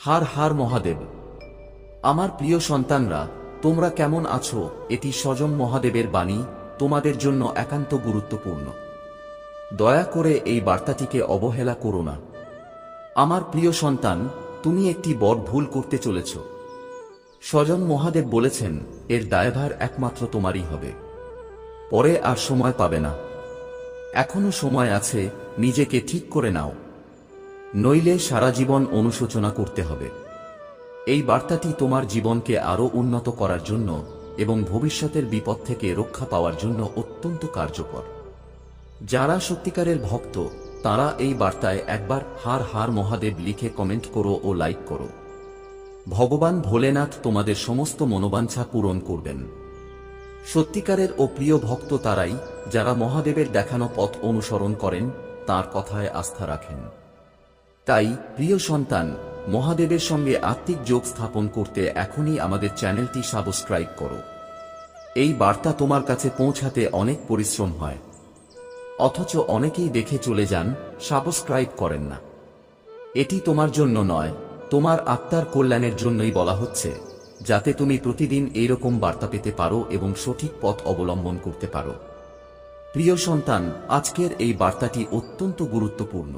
হার হার মহাদেব। আমার প্রিয় সন্তানরা, তোমরা কেমন আছো? এটি স্বয়ং মহাদেবের বাণী, তোমাদের জন্য একান্ত গুরুত্বপূর্ণ। দয়া করে এই বার্তাটিকে অবহেলা করো না। আমার প্রিয় সন্তান, তুমি একটি বড় ভুল করতে চলেছ। স্বয়ং মহাদেব বলেছেন, এর দায়ভার একমাত্র তোমারই হবে। পরে আর সময় পাবে না। এখনো সময় আছে, নিজেকে ঠিক করে নাও, নইলে সারা জীবন অনুশোচনা করতে হবে। এই বার্তাটি তোমার জীবনকে আরও উন্নত করার জন্য এবং ভবিষ্যতের বিপদ থেকে রক্ষা পাওয়ার জন্য অত্যন্ত কার্যকর। যারা সত্যিকারের ভক্ত, তারা এই বার্তায় একবার হার হার মহাদেব লিখে কমেন্ট করো ও লাইক করো। ভগবান ভোলেনাথ তোমাদের সমস্ত মনোবাঞ্ছা পূরণ করবেন। সত্যিকারের ও প্রিয় ভক্ত তারাই, যারা মহাদেবের দেখানো পথ অনুসরণ করেন, তার কথায় আস্থা রাখেন। তাই প্রিয় সন্তান, মহাদেবের সঙ্গে আত্মিক যোগ স্থাপন করতে এখনই আমাদের চ্যানেলটি সাবস্ক্রাইব করো। এই বার্তা তোমার কাছে পৌঁছাতে অনেক পরিশ্রম হয়, অথচ অনেকেই দেখে চলে যান, সাবস্ক্রাইব করেন না। এটি তোমার জন্য নয়, তোমার আত্মার কল্যাণের জন্যই বলা হচ্ছে, যাতে তুমি প্রতিদিন এইরকম বার্তা পেতে পারো এবং সঠিক পথ অবলম্বন করতে পারো। প্রিয় সন্তান, আজকের এই বার্তাটি অত্যন্ত গুরুত্বপূর্ণ।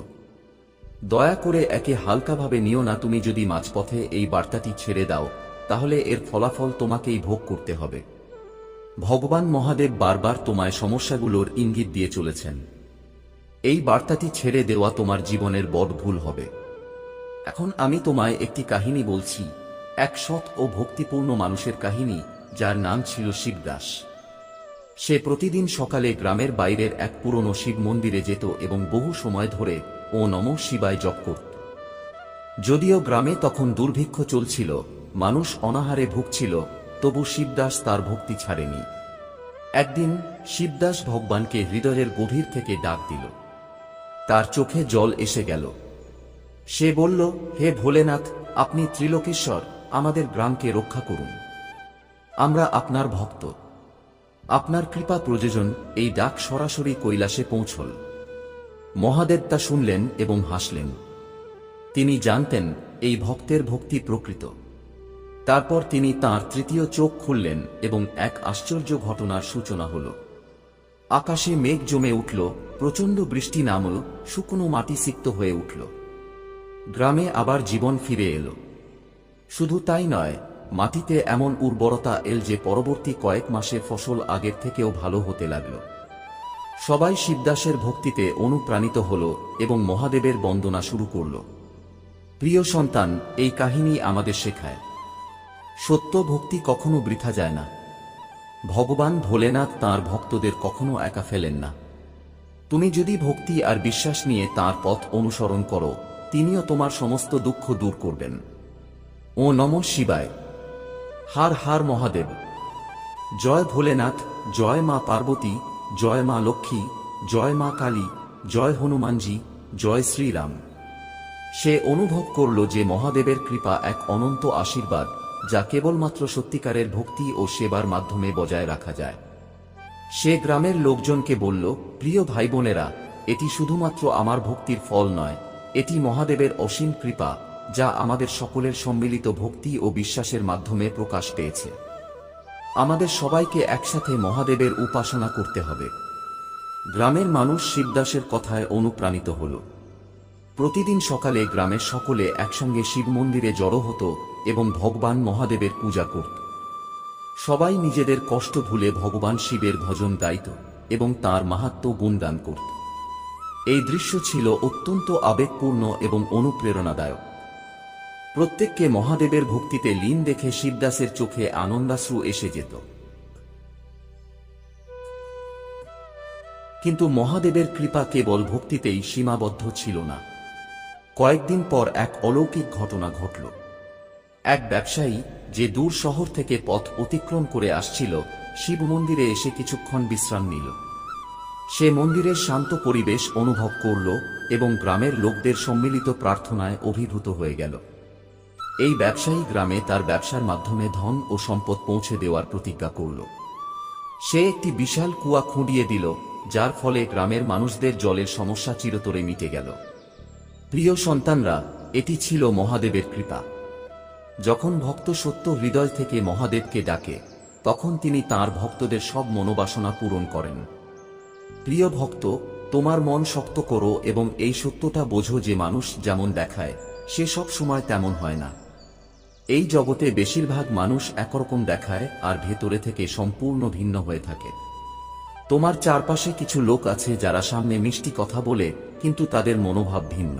দয়া করে একে হালকাভাবে নিও না। তুমি যদি মাঝপথে এই বার্তাটি ছেড়ে দাও, তাহলে এর ফলাফল তোমাকেই ভোগ করতে হবে। ভগবান মহাদেব বারবার তোমায় সমস্যাগুলোর ইঙ্গিত দিয়ে চলেছেন। এই বার্তাটি ছেড়ে দেওয়া তোমার জীবনের বড় ভুল হবে। এখন আমি তোমায় একটি কাহিনী বলছি, এক সৎ ও ভক্তিপূর্ণ মানুষের কাহিনী, যার নাম ছিল শিবদাস। সে প্রতিদিন সকালে গ্রামের বাইরের এক পুরনো শিব মন্দিরে যেত এবং বহু সময় ধরে ও নমঃ শিবায় জপ করত। যদিও গ্রামে তখন দুর্ভিক্ষ চলছিল, মানুষ অনাহারে ভুগছিল, তবু শিবদাস তার ভক্তি ছাড়েনি। একদিন শিবদাস ভগবানকে হৃদয়ের গভীর থেকে ডাক দিল। তার চোখে জল এসে গেল। সে বলল, হে ভোলেনাথ, আপনি ত্রিলোকেশ্বর, আমাদের গ্রামকে রক্ষা করুন। আমরা আপনার ভক্ত, আপনার কৃপা প্রয়োজন। এই ডাক সরাসরি কৈলাসে পৌঁছল। মহাদেব তা শুনলেন এবং হাসলেন। তিনি জানতেন এই ভক্তের ভক্তি প্রকৃত। তারপর তিনি তাঁর তৃতীয় চোখ খুললেন এবং এক আশ্চর্য ঘটনার সূচনা হল। আকাশে মেঘ জমে উঠল, প্রচণ্ড বৃষ্টি নামল, শুকনো মাটি সিক্ত হয়ে উঠল। গ্রামে আবার জীবন ফিরে এলো। শুধু তাই নয়, মাটিতে এমন উর্বরতা এল যে পরবর্তী কয়েক মাসের ফসল আগের থেকেও ভালো হতে লাগল। সবাই শিবদাসের ভক্তিতে অনুপ্রাণিত হল এবং মহাদেবের বন্দনা শুরু করল। প্রিয় সন্তান, এই কাহিনী আমাদের শেখায়, সত্য ভক্তি কখনো বৃথা যায় না। ভগবান ভোলেনাথ তাঁর ভক্তদের কখনো একা ফেলেন না। তুমি যদি ভক্তি আর বিশ্বাস নিয়ে তাঁর পথ অনুসরণ করো, তিনিও তোমার সমস্ত দুঃখ দূর করবেন। ও নমঃ শিবায়। হার হার মহাদেব। জয় ভোলেনাথ, জয় মা পার্বতী, জয় মা লক্ষ্মী, জয় মা কালী, জয় হনুমানজি, জয় শ্রীরাম। সে অনুভব করল যে মহাদেবের কৃপা এক অনন্ত আশীর্বাদ, যা কেবলমাত্র সত্যিকারের ভক্তি ও সেবার মাধ্যমে বজায় রাখা যায়। সে গ্রামের লোকজনকে বলল, প্রিয় ভাই বোনেরা, এটি শুধুমাত্র আমার ভক্তির ফল নয়, এটি মহাদেবের অসীম কৃপা, যা আমাদের সকলের সম্মিলিত ভক্তি ও বিশ্বাসের মাধ্যমে প্রকাশ পেয়েছে। আমাদের সবাইকে একসাথে মহাদেবের উপাসনা করতে হবে। গ্রামের মানুষ শিবদাসের কথায় অনুপ্রাণিত হল। প্রতিদিন সকালে গ্রামের সকলে একসঙ্গে শিব মন্দিরে জড়ো হতো এবং ভগবান মহাদেবের পূজা করত। সবাই নিজেদের কষ্ট ভুলে ভগবান শিবের ভজন গাইত এবং তাঁর মাহাত্ম্য গুণগান করত। এই দৃশ্য ছিল অত্যন্ত আবেগপূর্ণ এবং অনুপ্রেরণাদায়ক। প্রত্যেককে মহাদেবের ভক্তিতে লীন দেখে শিবদাসের চোখে আনন্দাশ্রু এসে যেত। কিন্তু মহাদেবের কৃপা কেবল ভক্তিতেই সীমাবদ্ধ ছিল না। কয়েকদিন পর এক অলৌকিক ঘটনা ঘটল। এক ব্যবসায়ী, যে দূর শহর থেকে পথ অতিক্রম করে আসছিল, শিব মন্দিরে এসে কিছুক্ষণ বিশ্রাম নিল। সে মন্দিরের শান্ত পরিবেশ অনুভব করল এবং গ্রামের লোকদের সম্মিলিত প্রার্থনায় অভিভূত হয়ে গেল। এই ব্যবসায়ী গ্রামে তার ব্যবসার মাধ্যমে ধন ও সম্পদ পৌঁছে দেওয়ার প্রতিজ্ঞা করল। সে একটি বিশাল কুয়া খুঁড়িয়ে দিল, যার ফলে গ্রামের মানুষদের জলের সমস্যা চিরতরে মিটে গেল। প্রিয় সন্তানরা, এটি ছিল মহাদেবের কৃপা। যখন ভক্ত সত্য হৃদয় থেকে মহাদেবকে ডাকে তখন তিনি তাঁর ভক্তদের সব মনোবাসনা পূরণ করেন। প্রিয় ভক্ত, তোমার মন শক্ত করো এবং এই সত্যটা বোঝো যে মানুষ যেমন দেখায় সে সব সময় তেমন হয় না। এই জগতে বেশিরভাগ মানুষ একরকম দেখায় আর ভেতরে থেকে সম্পূর্ণ ভিন্ন হয়ে থাকে। তোমার চারপাশে কিছু লোক আছে যারা সামনে মিষ্টি কথা বলে কিন্তু তাদের মনোভাব ভিন্ন।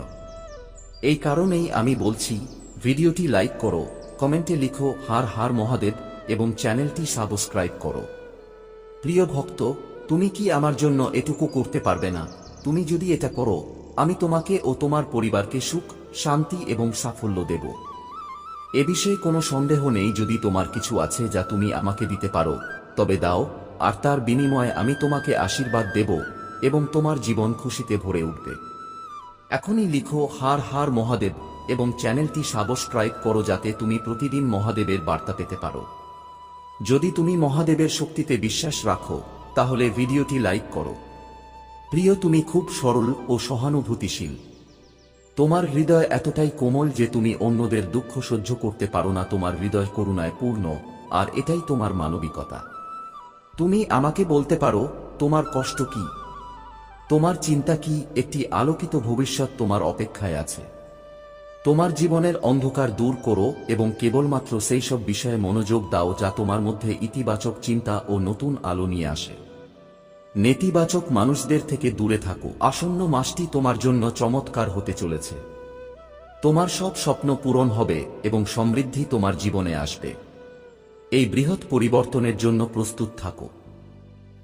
এই কারণেই আমি বলছি, ভিডিওটি লাইক করো, কমেন্টে লিখো হার হার মহাদেব এবং চ্যানেলটি সাবস্ক্রাইব করো। প্রিয় ভক্ত, তুমি কি আমার জন্য এটুকু করতে পারবে না? তুমি যদি এটা করো, আমি তোমাকে ও তোমার পরিবারকে সুখ, শান্তি এবং সাফল্য দেব। এ বিষয়ে কোনো সন্দেহ নেই। যদি তোমার কিছু আছে যা তুমি আমাকে দিতে পারো তবে দাও, আর তার বিনিময়ে আমি তোমাকে আশীর্বাদ দেব এবং তোমার জীবন খুশিতে ভরে উঠবে। এখনই লিখো হার হার মহাদেব এবং চ্যানেলটি সাবস্ক্রাইব করো যাতে তুমি প্রতিদিন মহাদেবের বার্তা পেতে পারো। যদি তুমি মহাদেবের শক্তিতে বিশ্বাস রাখো তাহলে ভিডিওটি লাইক করো। প্রিয়, তুমি খুব সরল ও সহানুভূতিশীল। তোমার হৃদয় এতটাই কোমল যে তুমি অন্যদের দুঃখ সহ্য করতে পারো না। তোমার হৃদয় করুণায় পূর্ণ, আর এটাই তোমার মানবিকতা। তুমি আমাকে বলতে পারো তোমার কষ্ট কি, তোমার চিন্তা কি। একটি আলোকিত ভবিষ্যৎ তোমার অপেক্ষায় আছে। তোমার জীবনের অন্ধকার দূর করো এবং কেবলমাত্র সেই সব বিষয়ে মনোযোগ দাও যা তোমার মধ্যে ইতিবাচক চিন্তা ও নতুন আলো নিয়ে আসে। নেতিবাচক মানুষদের থেকে দূরে থাকো। আসন্ন মাসটি তোমার জন্য চমৎকার হতে চলেছে। তোমার সব স্বপ্ন পূরণ হবে এবং সমৃদ্ধি তোমার জীবনে আসবে। এই বৃহৎ পরিবর্তনের জন্য প্রস্তুত থাকো।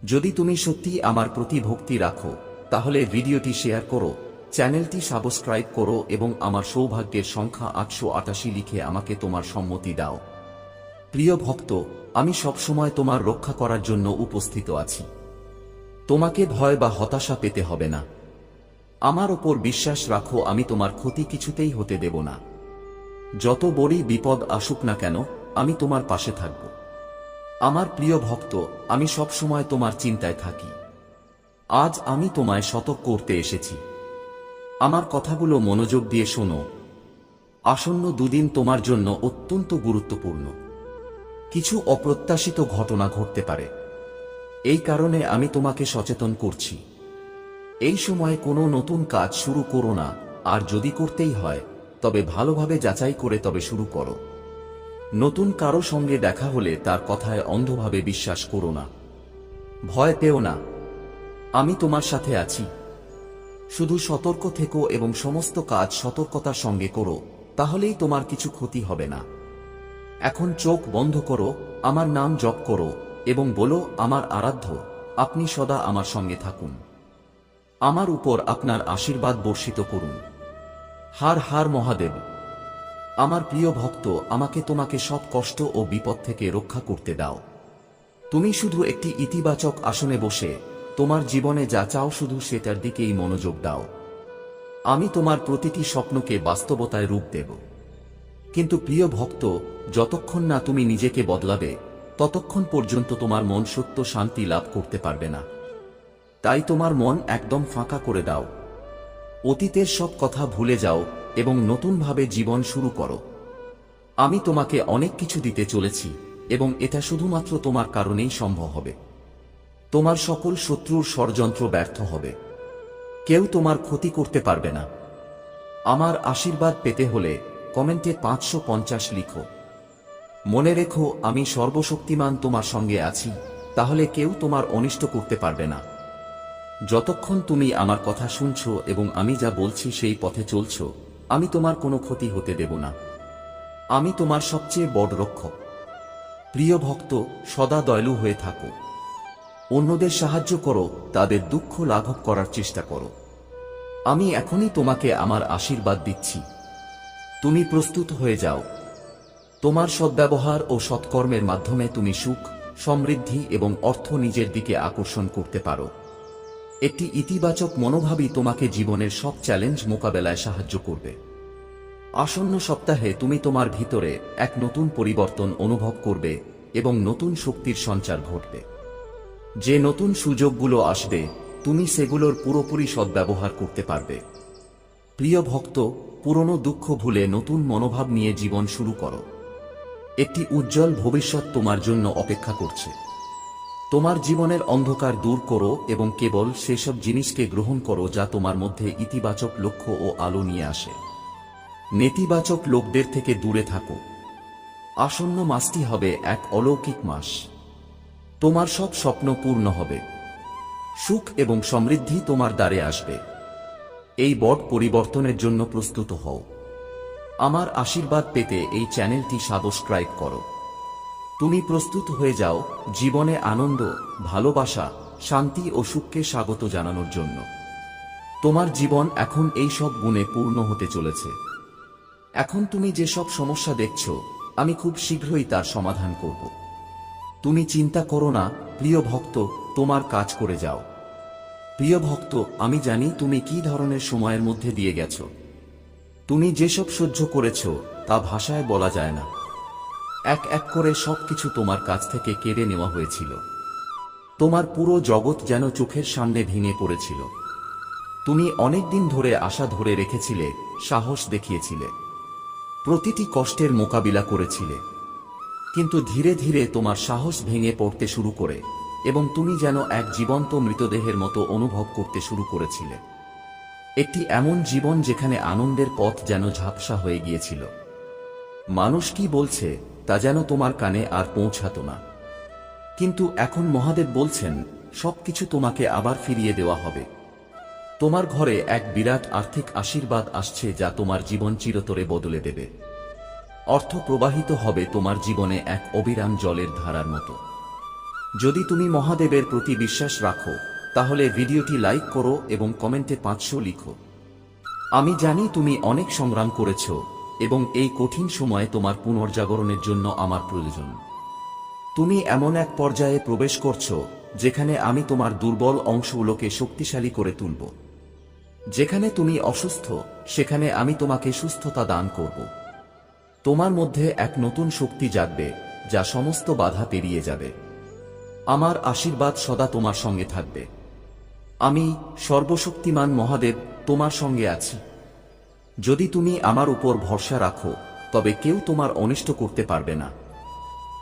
যদি তুমি সত্যি আমার প্রতি ভক্তি রাখো তাহলে ভিডিওটি শেয়ার করো, চ্যানেলটি সাবস্ক্রাইব করো এবং আমার সৌভাগ্যের সংখ্যা 888 লিখে আমাকে তোমার সম্মতি দাও। প্রিয় ভক্ত, আমি সবসময় তোমার রক্ষা করার জন্য উপস্থিত আছি। তোমাকে ভয় বা হতাশা পেতে হবে না। আমার ওপর বিশ্বাস রাখো, আমি তোমার ক্ষতি কিছুতেই হতে দেব না। যত বড়ই বিপদ আসুক না কেন, আমি তোমার পাশে থাকব। আমার প্রিয় ভক্ত, আমি সবসময় তোমার চিন্তায় থাকি। আজ আমি তোমায় সতর্ক করতে এসেছি। আমার কথাগুলো মনোযোগ দিয়ে শোনো। আসন্ন দুদিন তোমার জন্য অত্যন্ত গুরুত্বপূর্ণ। কিছু অপ্রত্যাশিত ঘটনা ঘটতে পারে। এই কারণে আমি তোমাকে সচেতন করছি। এই সময়ে কোনো নতুন কাজ শুরু করো না, আর যদি করতেই হয় তবে ভালোভাবে যাচাই করে তবে শুরু করো। নতুন কারো সঙ্গে দেখা হলে তার কথায় অন্ধভাবে বিশ্বাস করো না। ভয় পেও না, আমি তোমার সাথে আছি। শুধু সতর্ক থেকো এবং সমস্ত কাজ সতর্কতার সঙ্গে করো, তাহলেই তোমার কিছু ক্ষতি হবে না। এখন চোখ বন্ধ করো, আমার নাম জপ করো এবং বলো, আমার আরাধ্য, আপনি সদা আমার সঙ্গে থাকুন। আমার উপর আপনার আশীর্বাদ বর্ষিত করুন। হার হার মহাদেব। আমার প্রিয় ভক্ত, আমাকে তোমাকে সব কষ্ট ও বিপদ থেকে রক্ষা করতে দাও। তুমি শুধু একটি ইতিবাচক আসনে বসে তোমার জীবনে যা চাও শুধু সেটার দিকেই মনোযোগ দাও। আমি তোমার প্রতিটি স্বপ্নকে বাস্তবতায় রূপ দেব। কিন্তু প্রিয় ভক্ত, যতক্ষণ না তুমি নিজেকে বদলাবে ততক্ষণ পর্যন্ত তোমার মন সত্য শান্তি লাভ করতে পারবে না। তাই তোমার মন একদম ফাঁকা করে দাও। অতীতের সব কথা ভুলে যাও এবং নতুনভাবে জীবন শুরু করো। আমি তোমাকে অনেক কিছু দিতে চলেছি এবং এটা শুধুমাত্র তোমার কারণেই সম্ভব হবে। তোমার সকল শত্রুর ষড়যন্ত্র ব্যর্থ হবে। কেউ তোমার ক্ষতি করতে পারবে না। আমার আশীর্বাদ পেতে হলে কমেন্টে 550 লিখো। মনে রেখো, আমি সর্বশক্তিমান তোমার সঙ্গে আছি, তাহলে কেউ তোমার অনিষ্ট করতে পারবে না। যতক্ষণ তুমি আমার কথা শুনছো এবং আমি যা বলছি সেই পথে চলছো, আমি তোমার কোনো ক্ষতি হতে দেব না। আমি তোমার সবচেয়ে বড় রক্ষক। প্রিয় ভক্ত, সদা দয়ালু হয়ে থাকো। অন্যদের সাহায্য করো, তাদের দুঃখ লাঘব করার চেষ্টা করো। আমি এখনই তোমাকে আমার আশীর্বাদ দিচ্ছি। তুমি প্রস্তুত হয়ে যাও। তোমার সদ্ব্যবহার ও সৎকর্মের মাধ্যমে তুমি সুখ, সমৃদ্ধি এবং অর্থ নিজের দিকে আকর্ষণ করতে পারো। একটি ইতিবাচক মনোভাবই তোমাকে জীবনের সব চ্যালেঞ্জ মোকাবেলায় সাহায্য করবে। আসন্ন সপ্তাহে তুমি তোমার ভিতরে এক নতুন পরিবর্তন অনুভব করবে এবং নতুন শক্তির সঞ্চার ঘটবে। যে নতুন সুযোগগুলো আসবে তুমি সেগুলোর পুরোপুরি সদ্ব্যবহার করতে পারবে। প্রিয় ভক্ত, পুরনো দুঃখ ভুলে নতুন মনোভাব নিয়ে জীবন শুরু করো। একটি উজ্জ্বল ভবিষ্যৎ তোমার জন্য অপেক্ষা করছে। তোমার জীবনের অন্ধকার দূর করো এবং কেবল সেসব জিনিসকে গ্রহণ করো যা তোমার মধ্যে ইতিবাচক লক্ষ্য ও আলো নিয়ে আসে। নেতিবাচক লোকদের থেকে দূরে থাকো। আসন্ন মাসটি হবে এক অলৌকিক মাস। তোমার সব স্বপ্ন পূর্ণ হবে। সুখ এবং সমৃদ্ধি তোমার দ্বারে আসবে। এই বড় পরিবর্তনের জন্য প্রস্তুত হও। আমার আশীর্বাদ পেতে এই চ্যানেলটি সাবস্ক্রাইব করো। তুমি প্রস্তুত হয়ে যাও জীবনে আনন্দ, ভালোবাসা, শান্তি ও সুখকে স্বাগত জানানোর জন্য। তোমার জীবন এখন এই সব গুণে পূর্ণ হতে চলেছে। এখন তুমি যে সব সমস্যা দেখছো, আমি খুব শীঘ্রই তার সমাধান করব। তুমি চিন্তা করো না প্রিয় ভক্ত, তোমার কাজ করে যাও। প্রিয় ভক্ত, আমি জানি তুমি কি ধরনের সময়ের মধ্যে দিয়ে গেছো। তুমি যেসব সহ্য করেছো তা ভাষায় বলা যায় না। এক এক করে সবকিছু তোমার কাছ থেকে কেড়ে নেওয়া হয়েছিল। তোমার পুরো জগৎ যেন চোখের সামনে ভেঙে পড়েছিল। তুমি অনেক দিন ধরে আশা ধরে রেখেছিলে, সাহস দেখিয়েছিলে, প্রতিটি কষ্টের মোকাবিলা করেছিলে। কিন্তু ধীরে ধীরে তোমার সাহস ভেঙে পড়তে শুরু করে এবং তুমি যেন এক জীবন্ত মৃতদেহের মতো অনুভব করতে শুরু করেছিলে। একটি এমন জীবন যেখানে আনন্দের পথ যেন ঝাপসা হয়ে গিয়েছিল। মানুষ কি বলছে তা যেন তোমার কানে আর পৌঁছাতো না। কিন্তু এখন মহাদেব বলছেন, সবকিছু তোমাকে আবার ফিরিয়ে দেওয়া হবে। তোমার ঘরে এক বিরাট আর্থিক আশীর্বাদ আসছে যা তোমার জীবন চিরতরে বদলে দেবে। অর্থ প্রবাহিত হবে তোমার জীবনে এক অবিরাম জলের ধারার মতো। যদি তুমি মহাদেবের প্রতি বিশ্বাস রাখো তাহলে ভিডিওটি লাইক করো এবং কমেন্টে 500 লিখো। আমি জানি তুমি অনেক সংগ্রাম করেছ এবং এই কঠিন সময়ে তোমার পুনর্জাগরণের জন্য আমার প্রয়োজন। তুমি এমন এক পর্যায়ে প্রবেশ করছো যেখানে আমি তোমার দুর্বল অংশগুলোকে শক্তিশালী করে তুলব। যেখানে তুমি অসুস্থ সেখানে আমি তোমাকে সুস্থতা দান করব। তোমার মধ্যে এক নতুন শক্তি জাগবে যা সমস্ত বাধা পেরিয়ে যাবে। আমার আশীর্বাদ সদা তোমার সঙ্গে থাকবে। আমি সর্বশক্তিমান মহাদেব তোমার সঙ্গে আছি। যদি তুমি আমার উপর ভরসা রাখো তবে কেউ তোমার অনিষ্ট করতে পারবে না।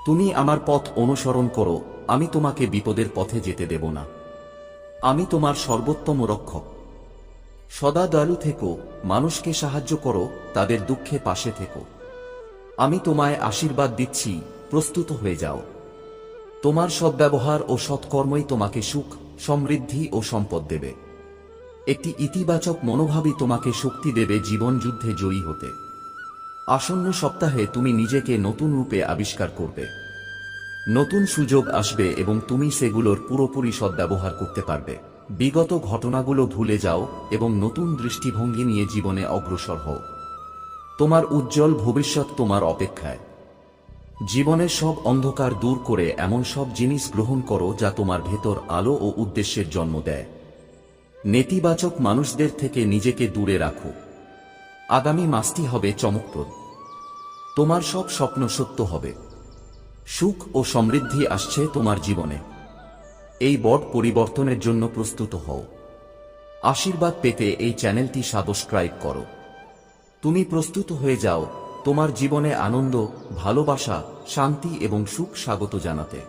তুমি আমার পথ অনুসরণ করো, আমি তোমাকে বিপদের পথে যেতে দেব না। আমি তোমার সর্বোত্তম রক্ষক। সদা দয়ালু থেকো, মানুষকে সাহায্য করো, তাদের দুঃখে পাশে থেকো। আমি তোমায় আশীর্বাদ দিচ্ছি, প্রস্তুত হয়ে যাও। তোমার সদ্ব্যবহার ও সৎকর্মই তোমাকে সুখ, সমৃদ্ধি ও সম্পদ দেবে। একটি ইতিবাচক মনোভাবই তোমাকে শক্তি দেবে জীবন যুদ্ধে জয়ী হতে। আসন্ন সপ্তাহে তুমি নিজেকে নতুন রূপে আবিষ্কার করবে। নতুন সুযোগ আসবে এবং তুমি সেগুলোর পুরোপুরি সদ্ব্যবহার করতে পারবে। বিগত ঘটনাগুলো ভুলে যাও এবং নতুন দৃষ্টিভঙ্গি নিয়ে জীবনে অগ্রসর হও। তোমার উজ্জ্বল ভবিষ্যৎ তোমার অপেক্ষায়। জীবনের সব অন্ধকার দূর করে এমন সব জিনিস গ্রহণ করো যা তোমার ভেতর আলো ও উদ্দেশ্যের জন্ম দেয়। নেতিবাচক মানুষদের থেকে নিজেকে দূরে রাখো। আগামী মাসটি হবে চমকপ্রদ। তোমার সব স্বপ্ন সত্য হবে। সুখ ও সমৃদ্ধি আসছে তোমার জীবনে। এই বড় পরিবর্তনের জন্য প্রস্তুত হও। আশীর্বাদ পেতে এই চ্যানেলটি সাবস্ক্রাইব করো। তুমি প্রস্তুত হয়ে যাও তোমার জীবনে আনন্দ, ভালোবাসা, শান্তি এবং সুখ স্বাগত জানাতে।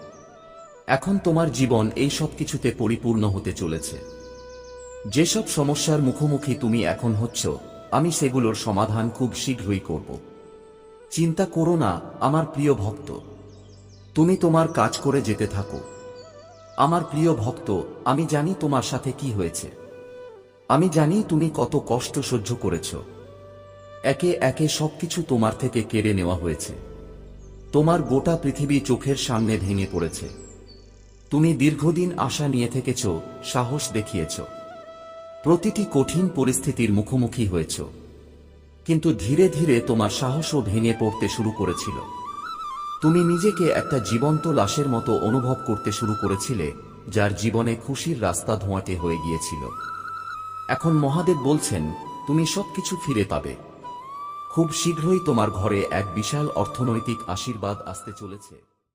এখন তোমার জীবন এই সব কিছুতে পরিপূর্ণ হতে চলেছে। যেসব সমস্যার মুখোমুখি তুমি এখন হচ্ছ, আমি সেগুলোর সমাধান খুব শীঘ্রই করব। চিন্তা করো না আমার প্রিয় ভক্ত, তুমি তোমার কাজ করে যেতে থাকো। আমার প্রিয় ভক্ত, আমি জানি তোমার সাথে কি হয়েছে। আমি জানি তুমি কত কষ্ট সহ্য করেছ। একে একে সবকিছু তোমার থেকে কেড়ে নেওয়া হয়েছে। তোমার গোটা পৃথিবী চোখের সামনে ভেঙে পড়েছে। তুমি দীর্ঘদিন আশা নিয়ে থেকেছ, সাহস দেখিয়েছ, প্রতিটি কঠিন পরিস্থিতির মুখোমুখি হয়েছ। কিন্তু ধীরে ধীরে তোমার সাহসও ভেঙে পড়তে শুরু করেছিল। তুমি নিজেকে একটা জীবন্ত লাশের মতো অনুভব করতে শুরু করেছিলে, যার জীবনে খুশির রাস্তা ধোঁয়াটে হয়ে গিয়েছিল। এখন মহাদেব বলছেন, তুমি সবকিছু ফিরে পাবে। খুব শীঘ্রই তোমার ঘরে এক বিশাল অর্থনৈতিক আশীর্বাদ আসতে চলেছে।